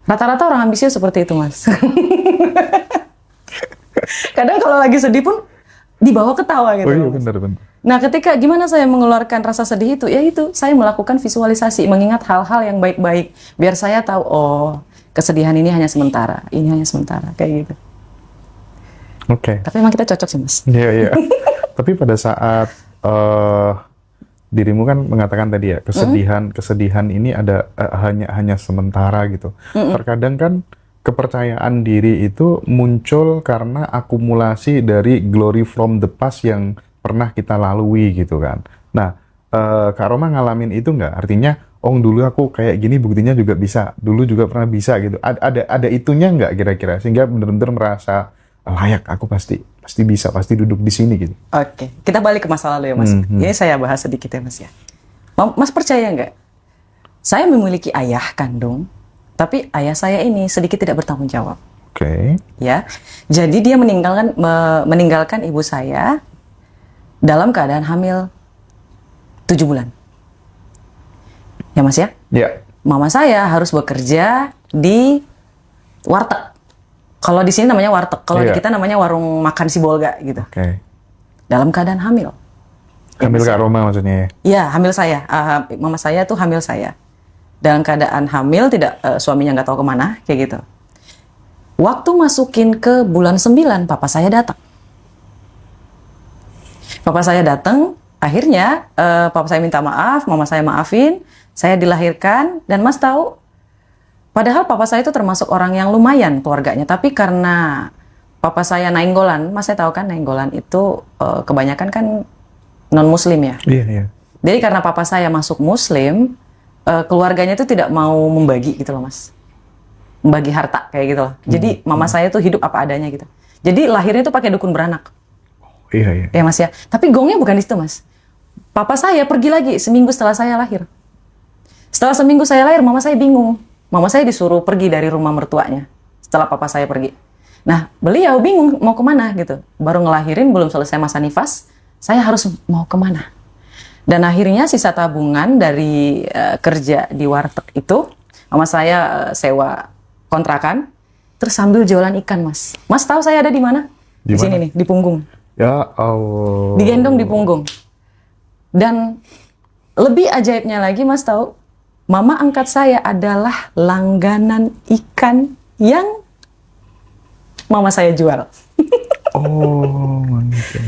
Rata-rata orang ambisius seperti itu, Mas. Kadang kalau lagi sedih pun dibawa ketawa gitu. Oh iya, Mas. benar-benar. Nah, ketika gimana saya mengeluarkan rasa sedih itu? Ya itu, saya melakukan visualisasi, mengingat hal-hal yang baik-baik. Biar saya tahu, oh, kesedihan ini hanya sementara, ini hanya sementara, kayak gitu. Oke. Tapi memang kita cocok sih, Mas. Iya, iya. Tapi pada saat dirimu kan mengatakan tadi ya, kesedihan ini ada hanya sementara gitu. Terkadang kan kepercayaan diri itu muncul karena akumulasi dari glory from the past yang pernah kita lalui gitu kan. Nah, Kak Roma ngalamin itu nggak? Artinya, oh dulu aku kayak gini, buktinya juga bisa. Dulu juga pernah bisa gitu. Ada itunya nggak kira-kira? Sehingga benar-benar merasa layak, aku pasti bisa, pasti duduk di sini gitu. Oke, kita balik ke masa lalu ya, Mas. Ini saya bahas sedikit ya, Mas ya. Mas percaya nggak? Saya memiliki ayah kandung, tapi ayah saya ini sedikit tidak bertanggung jawab. Oke. Ya, jadi dia meninggalkan ibu saya dalam keadaan hamil 7 bulan. Ya, Mas ya? Ya. Mama saya harus bekerja di warteg. Kalau di sini namanya warteg, kalau di kita namanya warung makan si Bolga gitu. Oke. Dalam keadaan hamil. Hamil Kak Roma maksudnya? Iya, hamil saya. Mama saya tuh hamil saya. Dalam keadaan hamil, tidak suaminya nggak tahu kemana, kayak gitu. Waktu masukin ke bulan 9, papa saya datang. Papa saya datang, akhirnya papa saya minta maaf, mama saya maafin, saya dilahirkan, dan Mas tahu, padahal papa saya itu termasuk orang yang lumayan keluarganya, tapi karena papa saya Nainggolan, Mas saya tahu kan Nainggolan itu kebanyakan kan non-muslim ya. Iya, iya. Jadi karena papa saya masuk muslim, keluarganya itu tidak mau membagi gitu loh, Mas. Membagi harta kayak gitu loh. Jadi mama saya tuh hidup apa adanya gitu. Jadi lahirnya tuh pakai dukun beranak. Iya, iya. Ya, Mas ya. Tapi gongnya bukan di situ, Mas. Papa saya pergi lagi seminggu setelah saya lahir. Setelah seminggu saya lahir, mama saya bingung. Mama saya disuruh pergi dari rumah mertuanya setelah papa saya pergi. Nah, beliau bingung mau kemana gitu. Baru ngelahirin, belum selesai masa nifas, saya harus mau kemana. Dan akhirnya sisa tabungan dari kerja di warteg itu, mama saya sewa kontrakan, terus sambil jualan ikan, Mas. Mas tahu saya ada di mana? Di sini nih, di punggung. Ya Allah. Digendong di punggung. Dan lebih ajaibnya lagi, Mas tahu, mama angkat saya adalah langganan ikan yang mama saya jual. Oh, mantap.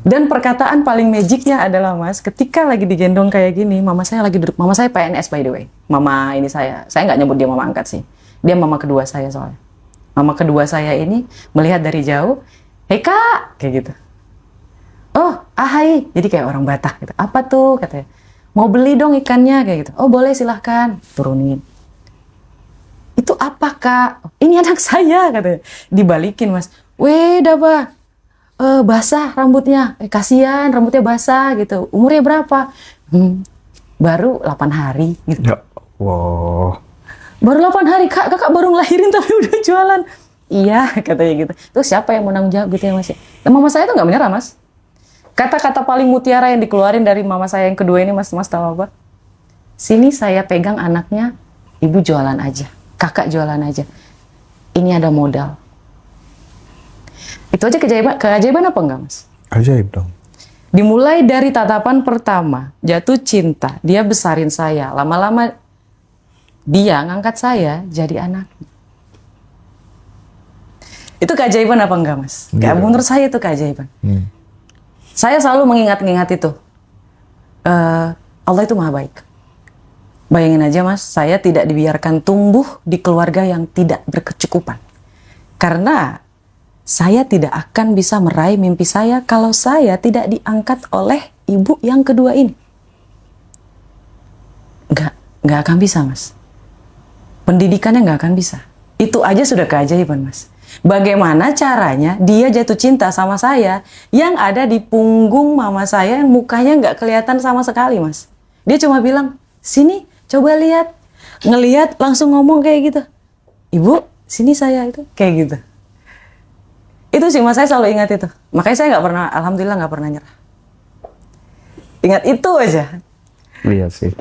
Dan perkataan paling magicnya adalah, Mas, ketika lagi digendong kayak gini, mama saya lagi duduk. Mama saya PNS by the way. Mama ini saya nggak nyebut dia mama angkat sih. Dia mama kedua saya soalnya. Mama kedua saya ini melihat dari jauh, "Hei Kak," kayak gitu. "Oh, ahai." Jadi kayak orang Batak gitu. "Apa tuh?" katanya. "Mau beli dong ikannya," kayak gitu. "Oh boleh, silahkan." Turunin. "Itu apa Kak?" "Ini anak saya," katanya. Dibalikin, Mas. "Weh, daba. Basah rambutnya." "Kasihan, rambutnya basah," gitu. "Umurnya berapa?" "Baru 8 hari," gitu. Ya Allah. "Baru 8 hari, Kak. Kakak baru ngelahirin tapi udah jualan." "Iya," katanya gitu. Terus siapa yang mau nanggung jawab gitu ya, Mas? Nah, mama saya tuh nggak menyerah, Mas. Kata-kata paling mutiara yang dikeluarin dari mama saya yang kedua ini, Mas tahu apa? "Sini saya pegang anaknya, ibu jualan aja. Kakak jualan aja. Ini ada modal." Itu aja keajaiban apa enggak, Mas? Ajaib dong. Dimulai dari tatapan pertama, jatuh cinta, dia besarin saya. Lama-lama dia ngangkat saya jadi anaknya. Itu keajaiban apa enggak, Mas? Kayak menurut saya itu keajaiban. Saya selalu mengingat-ingat itu. Allah itu maha baik. Bayangin aja, Mas, saya tidak dibiarkan tumbuh di keluarga yang tidak berkecukupan. Karena saya tidak akan bisa meraih mimpi saya kalau saya tidak diangkat oleh ibu yang kedua ini. Nggak akan bisa, Mas. Pendidikannya nggak akan bisa. Itu aja sudah keajaiban, Mas. Bagaimana caranya dia jatuh cinta sama saya yang ada di punggung mama saya yang mukanya nggak kelihatan sama sekali, Mas. Dia cuma bilang, "Sini, coba lihat." Ngelihat langsung ngomong kayak gitu. "Ibu, sini saya," itu kayak gitu. Itu sih, Mas, saya selalu ingat itu. Makanya saya nggak pernah, alhamdulillah nggak pernah nyerah. Ingat itu aja. Iya sih.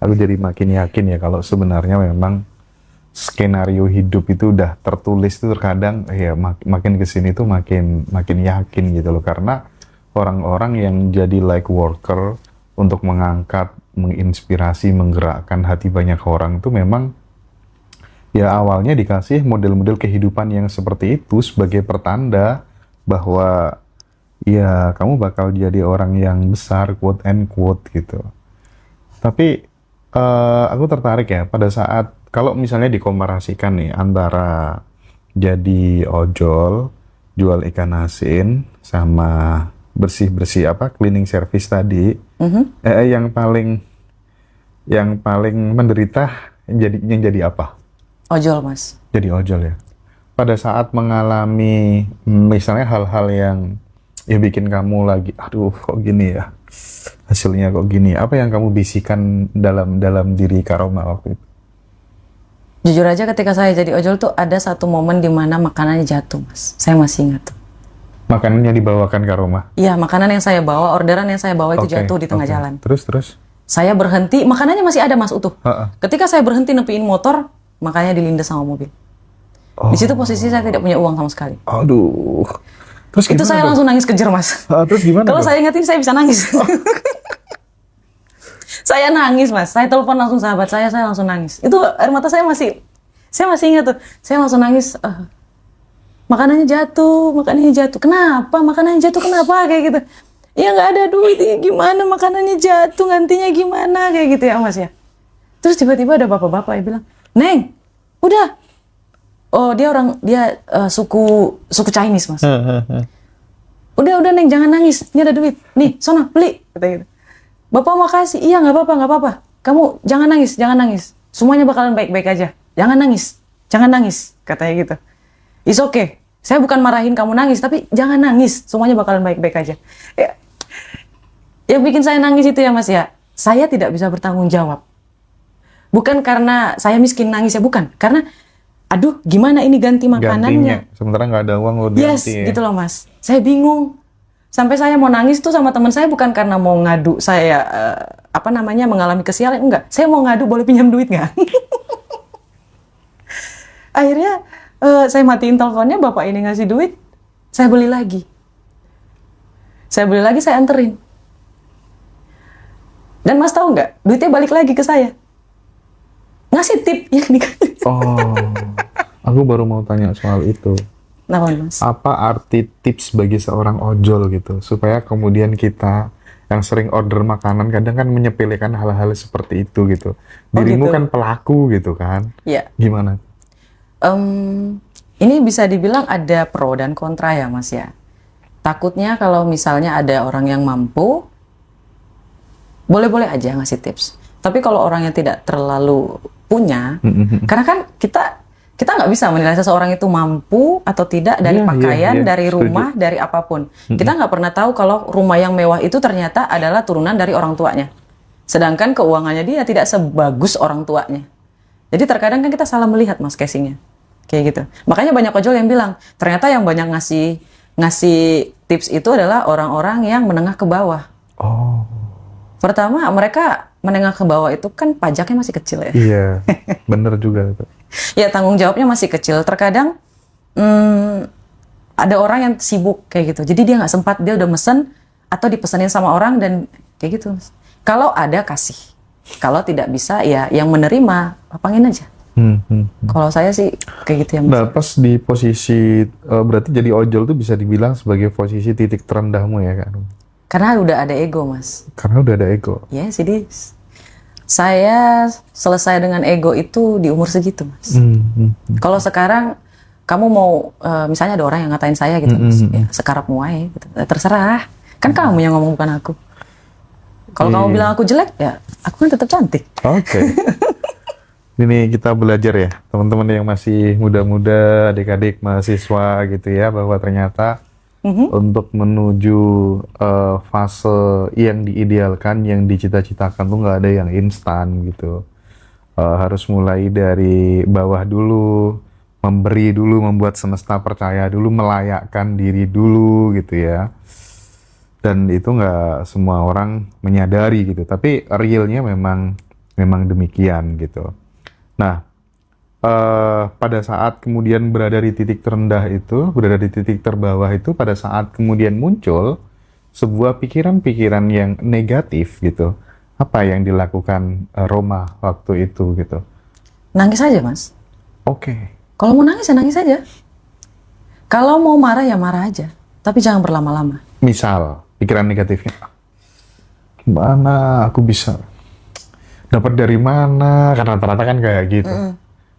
Aku jadi makin yakin ya kalau sebenarnya memang skenario hidup itu udah tertulis tuh terkadang ya makin kesini tuh makin yakin gitu loh, karena orang-orang yang jadi like worker untuk mengangkat, menginspirasi, menggerakkan hati banyak orang tuh memang ya awalnya dikasih model-model kehidupan yang seperti itu sebagai pertanda bahwa ya kamu bakal jadi orang yang besar, quote and quote gitu. Tapi aku tertarik ya pada saat kalau misalnya dikomparasikan nih antara jadi ojol, jual ikan asin, sama bersih-bersih cleaning service tadi, yang paling menderita yang jadi apa? Ojol, Mas. Jadi ojol ya. Pada saat mengalami misalnya hal-hal yang ya bikin kamu lagi, aduh kok gini ya, hasilnya kok gini. Apa yang kamu bisikan dalam diri Karoma waktu itu? Jujur aja ketika saya jadi ojol tuh ada satu momen di mana makanannya jatuh, Mas. Saya masih ingat tuh. Makanannya dibawakan Karoma? Iya, makanan yang saya bawa, orderan yang saya bawa itu jatuh di tengah jalan. Terus? Saya berhenti, makanannya masih ada, Mas, utuh. Ketika saya berhenti nepiin motor, makanya dilindas sama mobil. Di situ posisi saya tidak punya uang sama sekali. Aduh. Terus itu saya langsung nangis kejer, Mas. Terus gimana? Kalau saya ingetin saya bisa nangis. Saya nangis, Mas. Saya telepon langsung sahabat saya langsung nangis. Itu air mata saya masih ingat tuh. Saya langsung nangis. Makanannya jatuh. Kenapa? Makanannya jatuh kenapa? Kayak gitu. Ya nggak ada duit. Gimana makanannya jatuh? Gantinya gimana? Kayak gitu ya, Mas ya. Terus tiba-tiba ada bapak-bapak yang bilang, Neng, udah. Oh, dia suku Chinese, Mas. Udah Neng, jangan nangis. Ini ada duit. Nih, sono beli. Kata gitu. Bapak makasih. Iya, nggak apa-apa. Kamu jangan nangis. Semuanya bakalan baik-baik aja. Jangan nangis. Katanya gitu. It's okay. Saya bukan marahin kamu nangis, tapi jangan nangis. Semuanya bakalan baik-baik aja. Ya, yang bikin saya nangis itu ya, Mas ya. Saya tidak bisa bertanggung jawab. Bukan karena saya miskin nangis ya, bukan. Karena aduh, gimana ini ganti makanannya? Gantinya, sementara nggak ada uang udah ganti. Yes, gitu loh, Mas. Saya bingung. Sampai saya mau nangis tuh sama teman saya bukan karena mau ngadu saya mengalami kesialan, enggak. Saya mau ngadu, boleh pinjam duit nggak? Akhirnya saya matiin teleponnya, bapak ini ngasih duit, saya beli lagi, saya anterin. Dan Mas tahu nggak, duitnya balik lagi ke saya. Ngasih tip yang dikasih. Oh, aku baru mau tanya soal itu. Nah, Mas. Apa arti tips bagi seorang ojol gitu, supaya kemudian kita yang sering order makanan kadang kan menyepelekan hal-hal seperti itu gitu. Dirimu kan pelaku gitu kan? Iya. Gimana? Ini bisa dibilang ada pro dan kontra ya, Mas ya. Takutnya kalau misalnya ada orang yang mampu, boleh-boleh aja ngasih tips. Tapi kalau orang yang tidak terlalu punya, karena kan kita nggak bisa menilai seseorang itu mampu atau tidak dari pakaian, dari rumah, dari apapun. Kita nggak pernah tahu kalau rumah yang mewah itu ternyata adalah turunan dari orang tuanya. Sedangkan keuangannya dia tidak sebagus orang tuanya. Jadi terkadang kan kita salah melihat, Mas, casingnya. Kayak gitu. Makanya banyak ojol yang bilang, ternyata yang banyak ngasih tips itu adalah orang-orang yang menengah ke bawah. Oh. Pertama, mereka menengah ke bawah itu kan pajaknya masih kecil ya. Iya, bener juga itu. Ya, tanggung jawabnya masih kecil. Terkadang ada orang yang sibuk kayak gitu. Jadi dia nggak sempat, dia udah mesen atau dipesenin sama orang dan kayak gitu. Kalau ada kasih. Kalau tidak bisa ya yang menerima lapangin aja. Kalau saya sih kayak gitu ya, Mas. Nah, pas di posisi berarti jadi ojol tuh bisa dibilang sebagai posisi titik terendahmu ya kan? Karena udah ada ego, Mas. Karena udah ada ego. Ya, jadi saya selesai dengan ego itu di umur segitu, Mas. Kalau sekarang kamu mau misalnya ada orang yang ngatain saya gitu, Mas, ya, sekarapmu aja gitu. Terserah. Kan kamu yang ngomong bukan aku. Kalau kamu bilang aku jelek, ya aku kan tetap cantik. Oke. Ini kita belajar ya, teman-teman yang masih muda-muda, adik-adik mahasiswa gitu ya, bahwa ternyata untuk menuju fase yang diidealkan, yang dicita-citakan tuh nggak ada yang instan gitu. Harus mulai dari bawah dulu, memberi dulu, membuat semesta percaya dulu, melayakkan diri dulu gitu ya. Dan itu nggak semua orang menyadari gitu, tapi realnya memang demikian gitu. Nah, pada saat kemudian berada di titik terendah itu, berada di titik terbawah itu, pada saat kemudian muncul sebuah pikiran-pikiran yang negatif gitu, apa yang dilakukan Roma waktu itu gitu? Nangis aja, Mas. Oke. Kalau mau nangis ya nangis aja. Kalau mau marah ya marah aja. Tapi jangan berlama-lama. Misal, pikiran negatifnya, gimana aku bisa dapat dari mana? Karena rata-rata kan kayak gitu.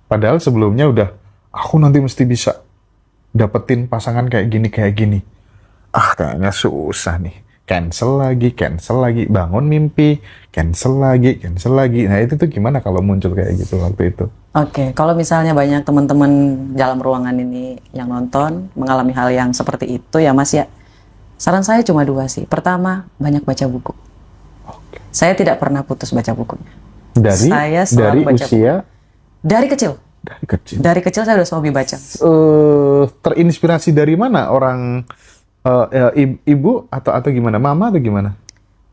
Padahal sebelumnya udah, aku nanti mesti bisa dapetin pasangan kayak gini. Ah, kayaknya susah nih. Cancel lagi, bangun mimpi, cancel lagi. Nah, itu tuh gimana kalau muncul kayak gitu waktu itu? Oke, kalau misalnya banyak teman-teman dalam ruangan ini yang nonton mengalami hal yang seperti itu ya Mas ya, saran saya cuma 2 sih. Pertama, banyak baca buku. Oke. Saya tidak pernah putus baca bukunya. Dari Saya selalu dari baca usia Dari kecil. dari kecil. Dari kecil saya udah hobi baca. Terinspirasi dari mana orang ibu atau gimana? Mama atau gimana?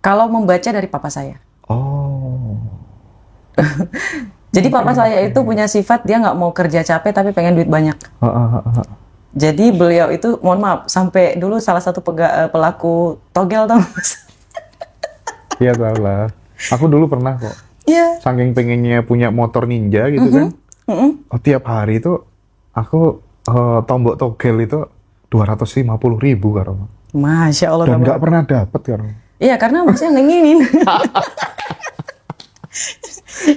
Kalau membaca dari papa saya. Oh. Jadi papa saya itu punya sifat dia nggak mau kerja capek tapi pengen duit banyak. Jadi beliau itu, mohon maaf, sampai dulu salah satu pelaku togel tau Mas. Iya tahu lah. Aku dulu pernah kok. Iya. Saking pengennya punya motor ninja gitu kan. Oh, tiap hari itu aku tombok togel itu 250.000 Karo. Masya Allah. Dan nggak pernah dapet Karo. Iya, karena Masnya nginginin.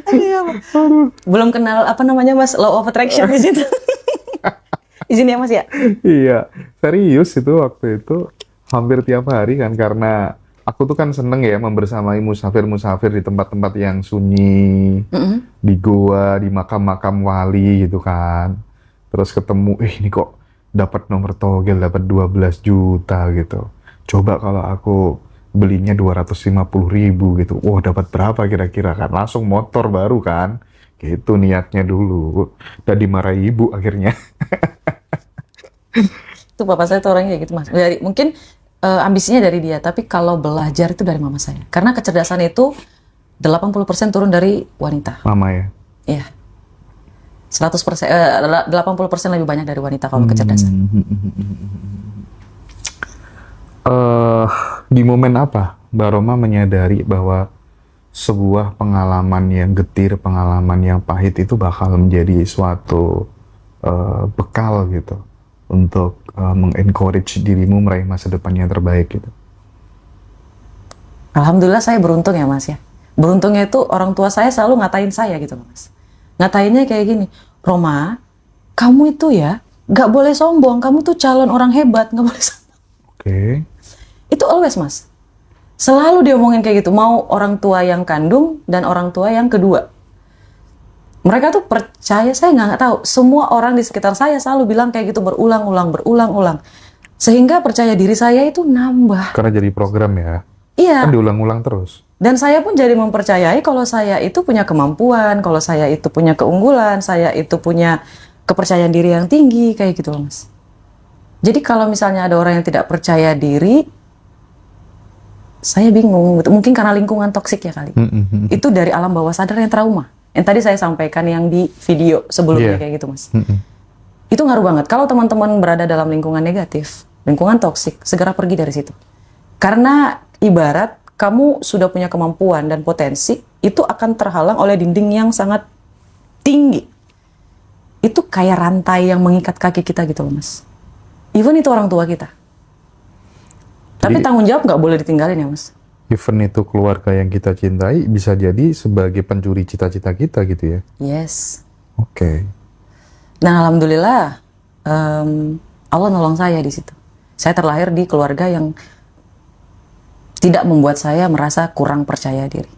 Aduh, belum kenal apa namanya Mas, law of attraction di situ. Di sini ya Mas ya? Iya, serius itu waktu itu hampir tiap hari kan, karena aku tuh kan seneng ya membersamai musafir-musafir di tempat-tempat yang sunyi, di goa, di makam-makam wali gitu kan. Terus ketemu, ini kok dapat nomor togel, dapat 12 juta gitu. Coba kalau aku belinya 250.000 gitu. Wah, dapat berapa kira-kira kan? Langsung motor baru kan. Gitu niatnya dulu. Dan dimarahi ibu akhirnya. Itu bapak saya tuh orangnya kayak gitu Mas. Mungkin ambisinya dari dia, tapi kalau belajar itu dari mama saya. Karena kecerdasan itu 80% turun dari wanita. Mama ya? Iya. 100%, 80% lebih banyak dari wanita kalau kecerdasan. Di momen apa Mbak Roma menyadari bahwa sebuah pengalaman yang getir, pengalaman yang pahit itu bakal menjadi suatu bekal gitu untuk mengencourage dirimu meraih masa depan yang terbaik gitu? Alhamdulillah saya beruntung ya Mas ya. Beruntungnya itu orang tua saya selalu ngatain saya gitu loh Mas. Ngatainnya kayak gini, Roma, kamu itu ya nggak boleh sombong, kamu tuh calon orang hebat, nggak boleh sombong. Oke. Itu always Mas. Selalu dia omongin kayak gitu, mau orang tua yang kandung dan orang tua yang kedua. Mereka tuh percaya, saya nggak tahu. Semua orang di sekitar saya selalu bilang kayak gitu berulang-ulang. Sehingga percaya diri saya itu nambah. Karena jadi program ya. Iya. Kan diulang-ulang terus. Dan saya pun jadi mempercayai kalau saya itu punya kemampuan, kalau saya itu punya keunggulan, saya itu punya kepercayaan diri yang tinggi, kayak gitu loh Mas. Jadi kalau misalnya ada orang yang tidak percaya diri, saya bingung. Mungkin karena lingkungan toksik ya kali. Itu dari alam bawah sadar yang trauma. Yang tadi saya sampaikan yang di video sebelumnya kayak gitu Mas. Itu ngaruh banget. Kalau teman-teman berada dalam lingkungan negatif, lingkungan toksik, segera pergi dari situ. Karena ibarat kamu sudah punya kemampuan dan potensi, itu akan terhalang oleh dinding yang sangat tinggi. Itu kayak rantai yang mengikat kaki kita gitu loh Mas. Even itu orang tua kita. Tapi tanggung jawab nggak boleh ditinggalin ya Mas. Even itu keluarga yang kita cintai bisa jadi sebagai pencuri cita-cita kita gitu ya? Yes. Oke. Nah alhamdulillah Allah nolong saya di situ. Saya terlahir di keluarga yang tidak membuat saya merasa kurang percaya diri.